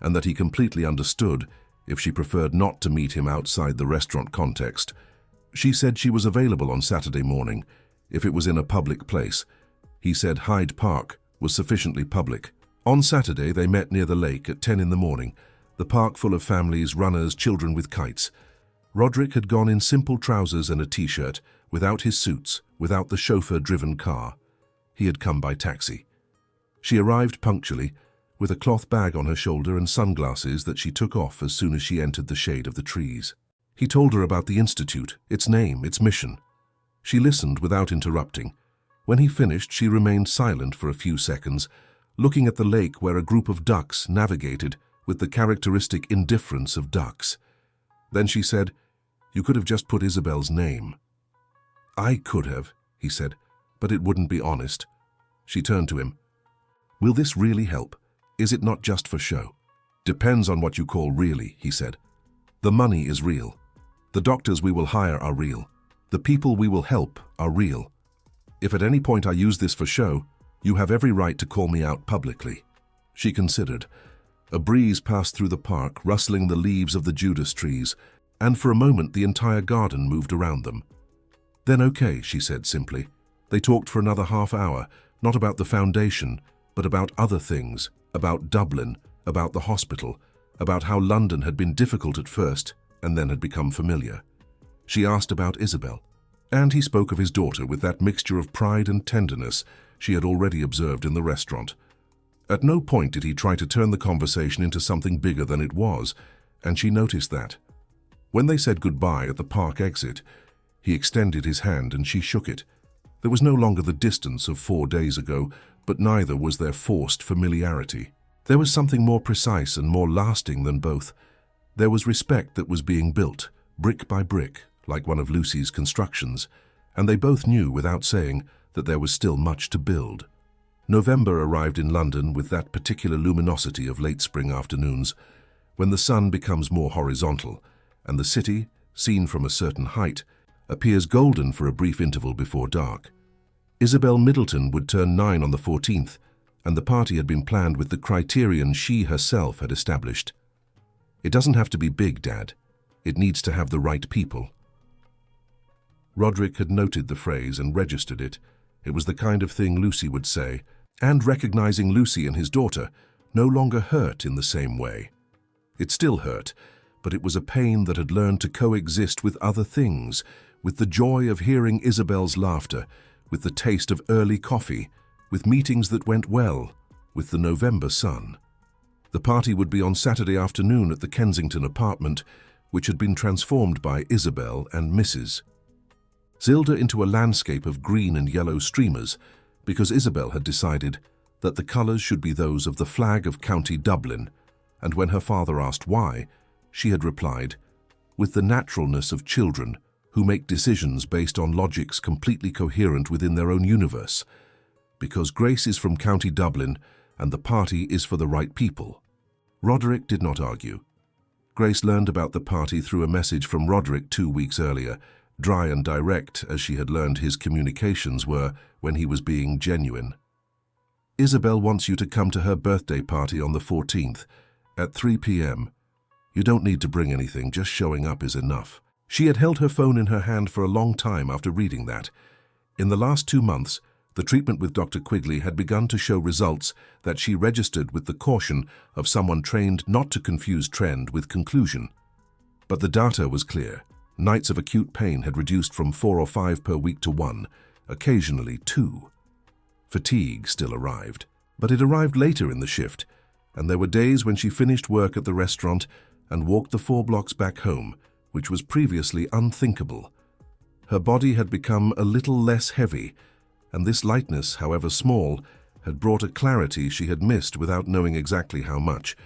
and that he completely understood if she preferred not to meet him outside the restaurant context. She said she was available on Saturday morning, if it was in a public place. He said Hyde Park was sufficiently public. On Saturday they met near the lake at 10 in the morning, the park full of families, runners, children with kites. Roderick had gone in simple trousers and a t-shirt, without his suits, without the chauffeur-driven car. He had come by taxi. She arrived punctually, with a cloth bag on her shoulder and sunglasses that she took off as soon as she entered the shade of the trees. He told her about the institute, its name, its mission. She listened without interrupting. When he finished, she remained silent for a few seconds, looking at the lake where a group of ducks navigated with the characteristic indifference of ducks. Then she said, "You could have just put Isabel's name." "I could have," he said, "but it wouldn't be honest." She turned to him. "Will this really help? Is it not just for show?" "Depends on what you call really," he said. "The money is real. The doctors we will hire are real. The people we will help are real. If at any point I use this for show, you have every right to call me out publicly." She considered. A breeze passed through the park, rustling the leaves of the Judas trees, and for a moment the entire garden moved around them. "Then okay," she said simply. They talked for another half hour, not about the foundation, but about other things, about Dublin, about the hospital, about how London had been difficult at first and then had become familiar. She asked about Isabel, and he spoke of his daughter with that mixture of pride and tenderness she had already observed in the restaurant. At no point did he try to turn the conversation into something bigger than it was, and she noticed that. When they said goodbye at the park exit, he extended his hand and she shook it. There was no longer the distance of 4 days ago, but neither was there forced familiarity. There was something more precise and more lasting than both. There was respect that was being built, brick by brick, like one of Lucy's constructions, and they both knew without saying that there was still much to build. November arrived in London with that particular luminosity of late spring afternoons, when the sun becomes more horizontal, and the city, seen from a certain height, appears golden for a brief interval before dark. Isabel Middleton would turn 9 on the 14th, and the party had been planned with the criterion she herself had established. "It doesn't have to be big, Dad. It needs to have the right people." Roderick had noted the phrase and registered it. It was the kind of thing Lucy would say, and recognizing Lucy and his daughter no longer hurt in the same way. It still hurt, but it was a pain that had learned to coexist with other things, with the joy of hearing Isabel's laughter, with the taste of early coffee, with meetings that went well, with the November sun. The party would be on Saturday afternoon at the Kensington apartment, which had been transformed by Isabel and Mrs. Zilda into a landscape of green and yellow streamers, because Isabel had decided that the colours should be those of the flag of County Dublin, and when her father asked why, she had replied, "With the naturalness of children who make decisions based on logics completely coherent within their own universe. Because Grace is from County Dublin and the party is for the right people. Roderick did not argue. Grace learned about the party through a message from Roderick 2 weeks earlier, dry and direct as she had learned his communications were when he was being genuine. Isabel wants you to come to her birthday party on the 14th at 3 p.m. You don't need to bring anything, just showing up is enough. She had held her phone in her hand for a long time after reading that. In the last 2 months, the treatment with Dr. Quigley had begun to show results that she registered with the caution of someone trained not to confuse trend with conclusion. But the data was clear. Nights of acute pain had reduced from 4 or 5 per week to 1, occasionally 2. Fatigue still arrived, but it arrived later in the shift, and there were days when she finished work at the restaurant and walked the 4 blocks back home, which was previously unthinkable. Her body had become a little less heavy, and this lightness, however small, had brought a clarity she had missed without knowing exactly how much.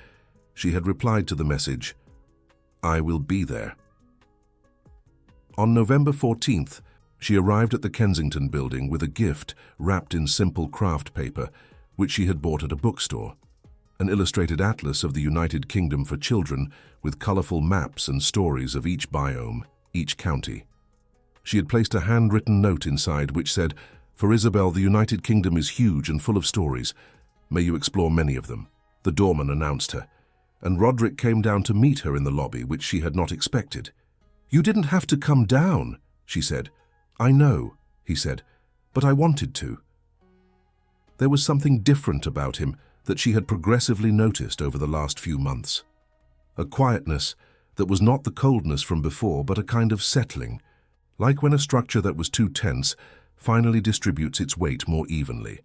She had replied to the message, "I will be there." On November 14th, she arrived at the Kensington building with a gift wrapped in simple craft paper, which she had bought at a bookstore. An illustrated atlas of the United Kingdom for children with colorful maps and stories of each biome, each county. She had placed a handwritten note inside which said, "For Isabel, the United Kingdom is huge and full of stories. May you explore many of them." The doorman announced her, and Roderick came down to meet her in the lobby, which she had not expected. "You didn't have to come down," she said. "I know," he said, "but I wanted to." There was something different about him that she had progressively noticed over the last few months. A quietness that was not the coldness from before, but a kind of settling, like when a structure that was too tense finally distributes its weight more evenly.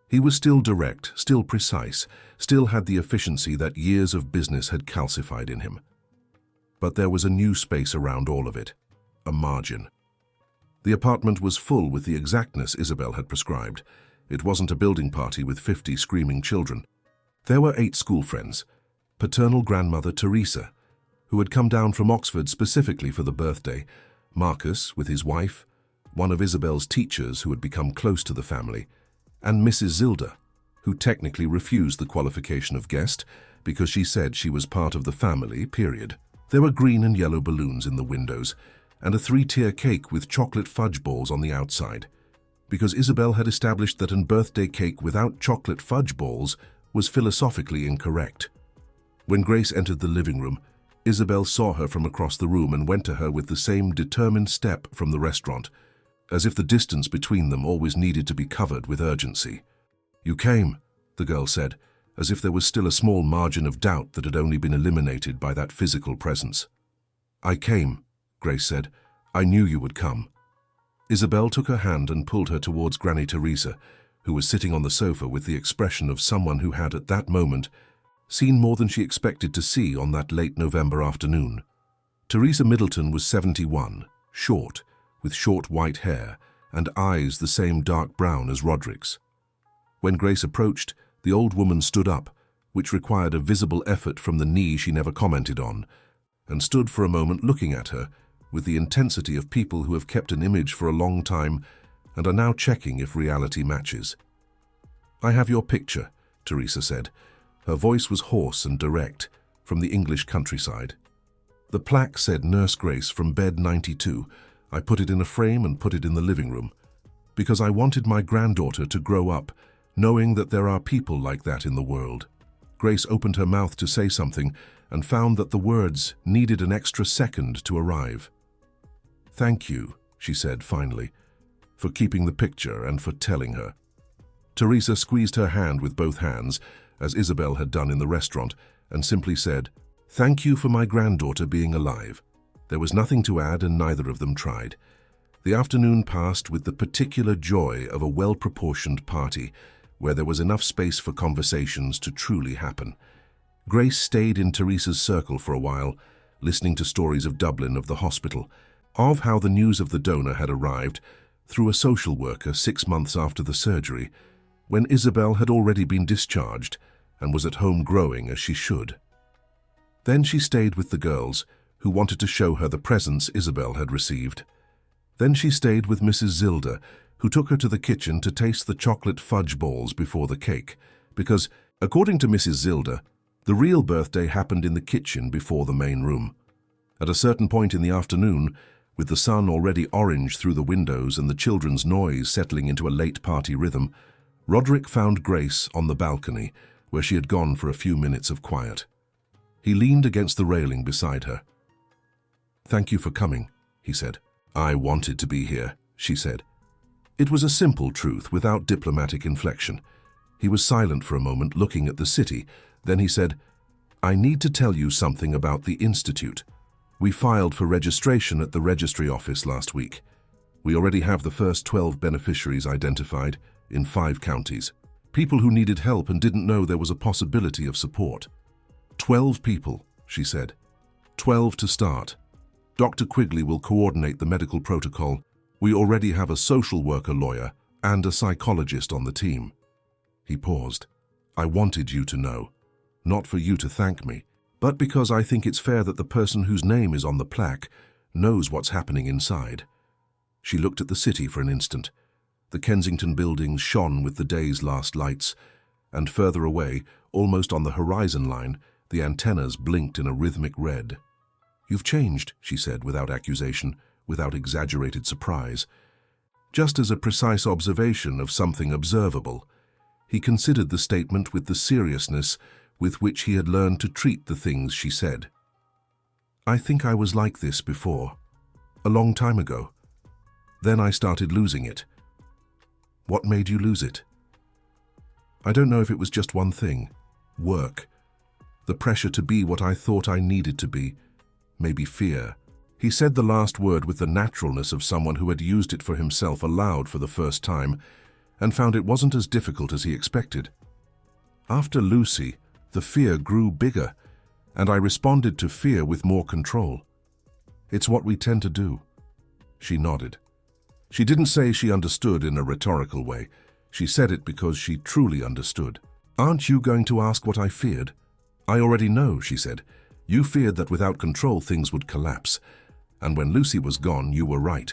He was still direct, still precise, still had the efficiency that years of business had calcified in him. But there was a new space around all of it, a margin. The apartment was full with the exactness Isabel had prescribed. It wasn't a building party with 50 screaming children. There were 8 school friends, paternal grandmother Teresa, who had come down from Oxford specifically for the birthday, Marcus with his wife, one of Isabel's teachers who had become close to the family, and Mrs. Zilda, who technically refused the qualification of guest because she said she was part of the family, period. There were green and yellow balloons in the windows, and a 3-tier cake with chocolate fudge balls on the outside, because Isabel had established that a birthday cake without chocolate fudge balls was philosophically incorrect. When Grace entered the living room, Isabel saw her from across the room and went to her with the same determined step from the restaurant, as if the distance between them always needed to be covered with urgency. "You came," the girl said, as if there was still a small margin of doubt that had only been eliminated by that physical presence. "I came," Grace said. "I knew you would come." Isabel took her hand and pulled her towards Granny Teresa, who was sitting on the sofa with the expression of someone who had, at that moment, seen more than she expected to see on that late November afternoon. Teresa Middleton was 71, short, with short white hair and eyes the same dark brown as Roderick's. When Grace approached, the old woman stood up, which required a visible effort from the knee she never commented on, and stood for a moment looking at her with the intensity of people who have kept an image for a long time and are now checking if reality matches. "I have your picture," Teresa said. Her voice was hoarse and direct, from the English countryside. "The plaque said Nurse Grace from bed 92. I put it in a frame and put it in the living room, because I wanted my granddaughter to grow up knowing that there are people like that in the world." Grace opened her mouth to say something and found that the words needed an extra second to arrive. "Thank you," she said finally, "for keeping the picture and for telling her." Teresa squeezed her hand with both hands, as Isabel had done in the restaurant, and simply said, "Thank you for my granddaughter being alive." There was nothing to add, and neither of them tried. The afternoon passed with the particular joy of a well-proportioned party, where there was enough space for conversations to truly happen. Grace stayed in Teresa's circle for a while, listening to stories of Dublin, of the hospital, of how the news of the donor had arrived through a social worker 6 months after the surgery, when Isabel had already been discharged and was at home growing as she should. Then she stayed with the girls, who wanted to show her the presents Isabel had received. Then she stayed with Mrs. Zilder, who took her to the kitchen to taste the chocolate fudge balls before the cake, because, according to Mrs. Zilder, the real birthday happened in the kitchen before the main room. At a certain point in the afternoon, with the sun already orange through the windows and the children's noise settling into a late party rhythm, Roderick found Grace on the balcony, where she had gone for a few minutes of quiet. He leaned against the railing beside her. "Thank you for coming," he said. "I wanted to be here," she said. It was a simple truth without diplomatic inflection. He was silent for a moment, looking at the city. Then he said, "I need to tell you something about the Institute. We filed for registration at the registry office last week. We already have the first 12 beneficiaries identified in 5 counties. People who needed help and didn't know there was a possibility of support. 12 people," she said. 12 to start. Dr. Quigley will coordinate the medical protocol. We already have a social worker lawyer and a psychologist on the team." He paused. "I wanted you to know, not for you to thank me, but because I think it's fair that the person whose name is on the plaque knows what's happening inside." She looked at the city for an instant. The Kensington buildings shone with the day's last lights, and further away, almost on the horizon line, the antennas blinked in a rhythmic red. "You've changed," she said, without accusation, without exaggerated surprise. Just as a precise observation of something observable. He considered the statement with the seriousness with which he had learned to treat the things she said. "I think I was like this before, a long time ago. Then I started losing it." "What made you lose it?" "I don't know if it was just one thing. Work. The pressure to be what I thought I needed to be. Maybe fear." He said the last word with the naturalness of someone who had used it for himself aloud for the first time, and found it wasn't as difficult as he expected. "After Lucy, the fear grew bigger, and I responded to fear with more control. It's what we tend to do." She nodded. She didn't say she understood in a rhetorical way. She said it because she truly understood. "Aren't you going to ask what I feared?" "I already know," she said. "You feared that without control things would collapse. And when Lucy was gone, you were right.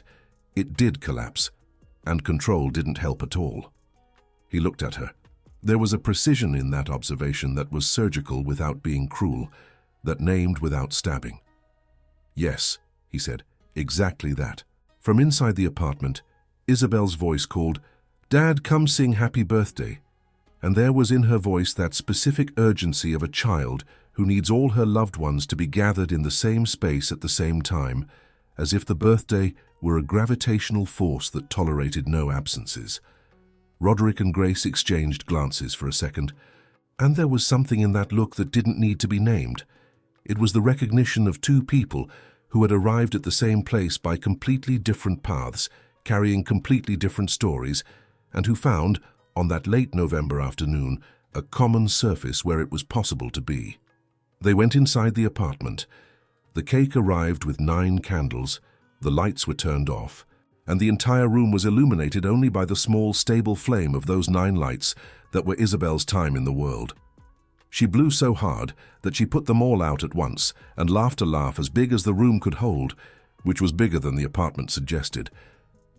It did collapse, and control didn't help at all." He looked at her. There was a precision in that observation that was surgical without being cruel, that named without stabbing. "Yes," he said, "exactly that." From inside the apartment, Isabel's voice called, "Dad, come sing Happy Birthday." And there was in her voice that specific urgency of a child who needs all her loved ones to be gathered in the same space at the same time, as if the birthday were a gravitational force that tolerated no absences. Roderick and Grace exchanged glances for a second, and there was something in that look that didn't need to be named. It was the recognition of 2 people who had arrived at the same place by completely different paths, carrying completely different stories, and who found, on that late November afternoon, a common surface where it was possible to be. They went inside the apartment. The cake arrived with 9 candles, the lights were turned off, and the entire room was illuminated only by the small, stable flame of those 9 lights that were Isabel's time in the world. She blew so hard that she put them all out at once and laughed a laugh as big as the room could hold, which was bigger than the apartment suggested.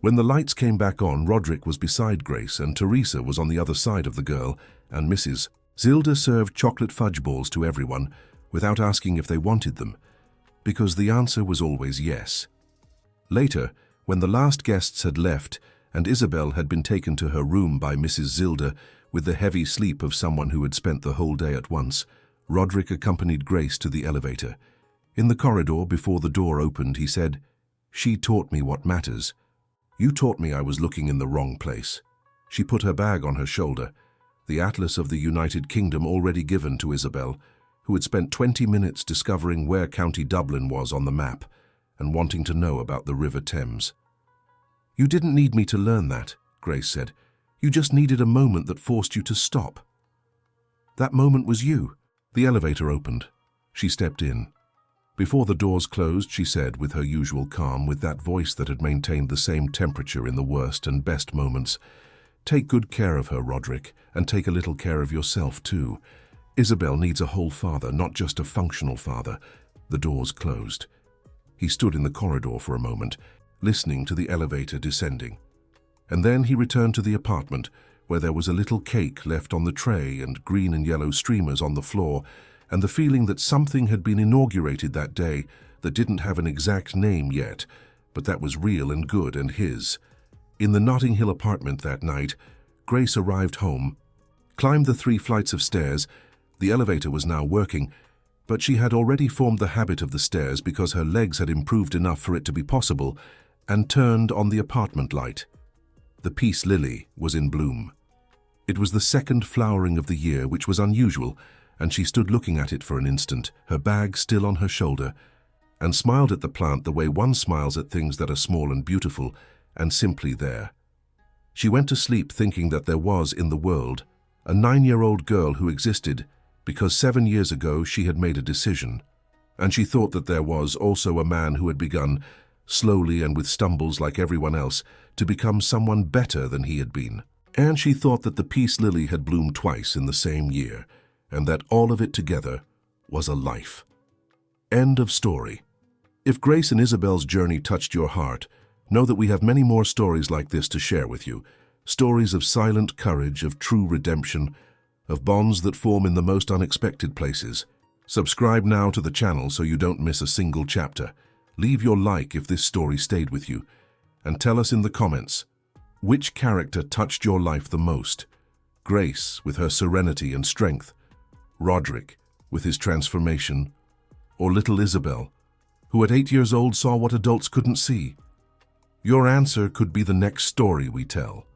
When the lights came back on, Roderick was beside Grace and Teresa was on the other side of the girl, and Mrs. Zilder served chocolate fudge balls to everyone without asking if they wanted them, because the answer was always yes. Later, when the last guests had left and Isabel had been taken to her room by Mrs. Zilder with the heavy sleep of someone who had spent the whole day at once, Roderick accompanied Grace to the elevator. In the corridor before the door opened, he said, "She taught me what matters. You taught me I was looking in the wrong place." She put her bag on her shoulder, the atlas of the United Kingdom already given to Isabel, who had spent 20 minutes discovering where County Dublin was on the map and wanting to know about the River Thames. "You didn't need me to learn that," Grace said. "You just needed a moment that forced you to stop. That moment was you." The elevator opened. She stepped in. Before the doors closed, she said with her usual calm, with that voice that had maintained the same temperature in the worst and best moments, "Take good care of her, Roderick, and take a little care of yourself too. Isabel needs a whole father, not just a functional father." The doors closed. He stood in the corridor for a moment, listening to the elevator descending. And then he returned to the apartment, where there was a little cake left on the tray and green and yellow streamers on the floor, and the feeling that something had been inaugurated that day that didn't have an exact name yet, but that was real and good and his. In the Notting Hill apartment that night, Grace arrived home, climbed the 3 flights of stairs. The elevator was now working, but she had already formed the habit of the stairs because her legs had improved enough for it to be possible, and turned on the apartment light. The peace lily was in bloom. It was the second flowering of the year, which was unusual, and she stood looking at it for an instant, her bag still on her shoulder, and smiled at the plant the way one smiles at things that are small and beautiful and simply there. She went to sleep thinking that there was in the world a 9-year-old girl who existed because 7 years ago she had made a decision, and she thought that there was also a man who had begun, slowly and with stumbles like everyone else, to become someone better than he had been. And she thought that the peace lily had bloomed twice in the same year, and that all of it together was a life. End of story. If Grace and Isabel's journey touched your heart, know that we have many more stories like this to share with you. Stories of silent courage, of true redemption, of bonds that form in the most unexpected places. Subscribe now to the channel so you don't miss a single chapter. Leave your like if this story stayed with you, and tell us in the comments, which character touched your life the most? Grace, with her serenity and strength, Roderick, with his transformation, or little Isabel, who at 8 years old saw what adults couldn't see? Your answer could be the next story we tell.